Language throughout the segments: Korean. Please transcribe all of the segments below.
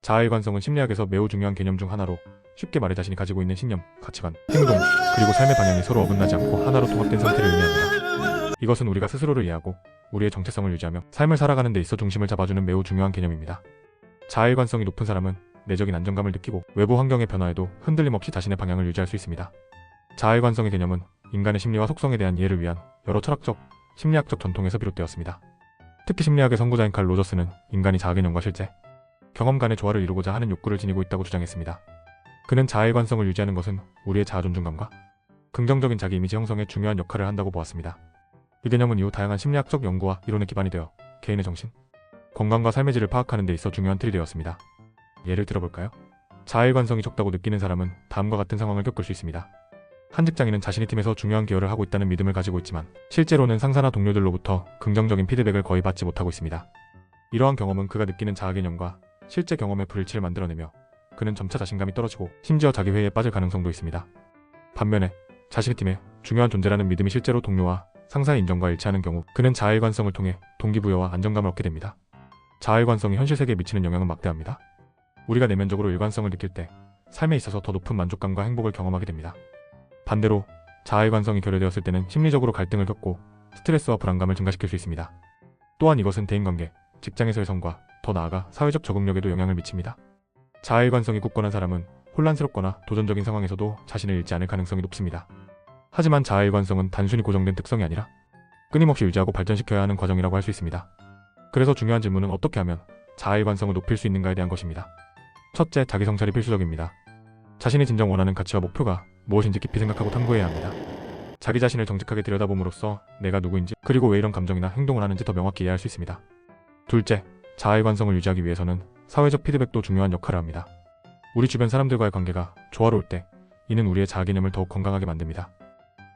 자아일관성은 심리학에서 매우 중요한 개념 중 하나로, 쉽게 말해 자신이 가지고 있는 신념, 가치관, 행동, 그리고 삶의 방향이 서로 어긋나지 않고 하나로 통합된 상태를 의미합니다. 이것은 우리가 스스로를 이해하고 우리의 정체성을 유지하며 삶을 살아가는 데 있어 중심을 잡아주는 매우 중요한 개념입니다. 자아일관성이 높은 사람은 내적인 안정감을 느끼고 외부 환경의 변화에도 흔들림 없이 자신의 방향을 유지할 수 있습니다. 자아일관성의 개념은 인간의 심리와 속성에 대한 이해를 위한 여러 철학적, 심리학적 전통에서 비롯되었습니다. 특히 심리학의 선구자인 칼 로저스는 인간이 자아개념과 실제, 경험 간의 조화를 이루고자 하는 욕구를 지니고 있다고 주장했습니다. 그는 자아일관성을 유지하는 것은 우리의 자아존중감과 긍정적인 자기 이미지 형성에 중요한 역할을 한다고 보았습니다. 이 개념은 이후 다양한 심리학적 연구와 이론에 기반이 되어 개인의 정신, 건강과 삶의 질을 파악하는 데 있어 중요한 틀이 되었습니다. 예를 들어볼까요? 자아일관성이 적다고 느끼는 사람은 다음과 같은 상황을 겪을 수 있습니다. 한 직장인은 자신이 팀에서 중요한 기여를 하고 있다는 믿음을 가지고 있지만 실제로는 상사나 동료들로부터 긍정적인 피드백을 거의 받지 못하고 있습니다. 이러한 경험은 그가 느끼는 자아개념과 실제 경험의 불일치를 만들어내며 그는 점차 자신감이 떨어지고 심지어 자기회의에 빠질 가능성도 있습니다. 반면에 자신의 팀에 중요한 존재라는 믿음이 실제로 동료와 상사의 인정과 일치하는 경우 그는 자아일관성을 통해 동기부여와 안정감을 얻게 됩니다. 자아일관성이 현실 세계에 미치는 영향은 막대합니다. 우리가 내면적으로 일관성을 느낄 때 삶에 있어서 더 높은 만족감과 행복을 경험하게 됩니다. 반대로 자아일관성이 결여되었을 때는 심리적으로 갈등을 겪고 스트레스와 불안감을 증가시킬 수 있습니다. 또한 이것은 대인관계, 직장에서의 성과, 더 나아가 사회적 적응력에도 영향을 미칩니다. 자아일관성이 굳건한 사람은 혼란스럽거나 도전적인 상황에서도 자신을 잃지 않을 가능성이 높습니다. 하지만 자아일관성은 단순히 고정된 특성이 아니라 끊임없이 유지하고 발전시켜야 하는 과정이라고 할 수 있습니다. 그래서 중요한 질문은 어떻게 하면 자아일관성을 높일 수 있는가에 대한 것입니다. 첫째, 자기 성찰이 필수적입니다. 자신이 진정 원하는 가치와 목표가 무엇인지 깊이 생각하고 탐구해야 합니다. 자기 자신을 정직하게 들여다봄으로써 내가 누구인지 그리고 왜 이런 감정이나 행동을 하는지 더 명확히 이해할 수 있습니다. 둘째, 자아일관성을 유지하기 위해서는 사회적 피드백도 중요한 역할을 합니다. 우리 주변 사람들과의 관계가 조화로울 때 이는 우리의 자아개념을 더욱 건강하게 만듭니다.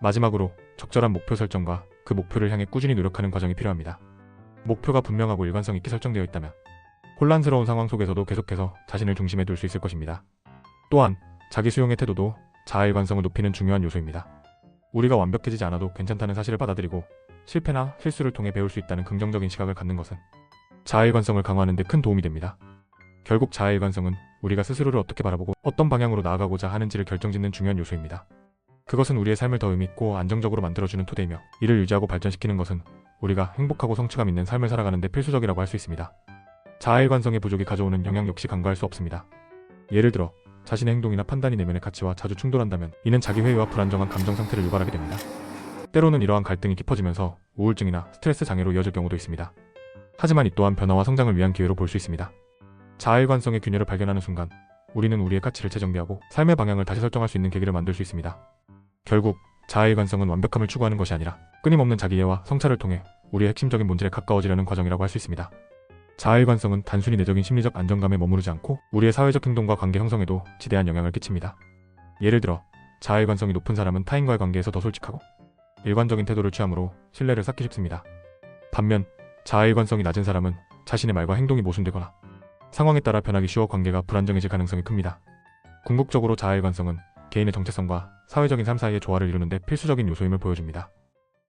마지막으로 적절한 목표 설정과 그 목표를 향해 꾸준히 노력하는 과정이 필요합니다. 목표가 분명하고 일관성 있게 설정되어 있다면 혼란스러운 상황 속에서도 계속해서 자신을 중심에 둘 수 있을 것입니다. 또한 자기 수용의 태도도 자아일관성을 높이는 중요한 요소입니다. 우리가 완벽해지지 않아도 괜찮다는 사실을 받아들이고 실패나 실수를 통해 배울 수 있다는 긍정적인 시각을 갖는 것은 자아일관성을 강화하는 데 큰 도움이 됩니다. 결국 자아일관성은 우리가 스스로를 어떻게 바라보고 어떤 방향으로 나아가고자 하는지를 결정짓는 중요한 요소입니다. 그것은 우리의 삶을 더 의미있고 안정적으로 만들어주는 토대이며 이를 유지하고 발전시키는 것은 우리가 행복하고 성취감 있는 삶을 살아가는 데 필수적이라고 할 수 있습니다. 자아일관성의 부족이 가져오는 영향 역시 간과할 수 없습니다. 예를 들어 자신의 행동이나 판단이 내면의 가치와 자주 충돌한다면 이는 자기회의와 불안정한 감정 상태를 유발하게 됩니다. 때로는 이러한 갈등이 깊어지면서 우울증이나 스트레스 장애로 이어질 경우도 있습니다. 하지만 이 또한 변화와 성장을 위한 기회로 볼 수 있습니다. 자아일관성의 균열을 발견하는 순간 우리는 우리의 가치를 재정비하고 삶의 방향을 다시 설정할 수 있는 계기를 만들 수 있습니다. 결국 자아일관성은 완벽함을 추구하는 것이 아니라 끊임없는 자기이해와 성찰을 통해 우리의 핵심적인 본질에 가까워지려는 과정이라고 할 수 있습니다. 자아일관성은 단순히 내적인 심리적 안정감에 머무르지 않고 우리의 사회적 행동과 관계 형성에도 지대한 영향을 끼칩니다. 예를 들어 자아일관성이 높은 사람은 타인과의 관계에서 더 솔직하고 일관적인 태도를 취함으로 신뢰를 쌓기 쉽습니다. 반면 자아일관성이 낮은 사람은 자신의 말과 행동이 모순되거나 상황에 따라 변하기 쉬워 관계가 불안정해질 가능성이 큽니다. 궁극적으로 자아일관성은 개인의 정체성과 사회적인 삶 사이의 조화를 이루는 데 필수적인 요소임을 보여줍니다.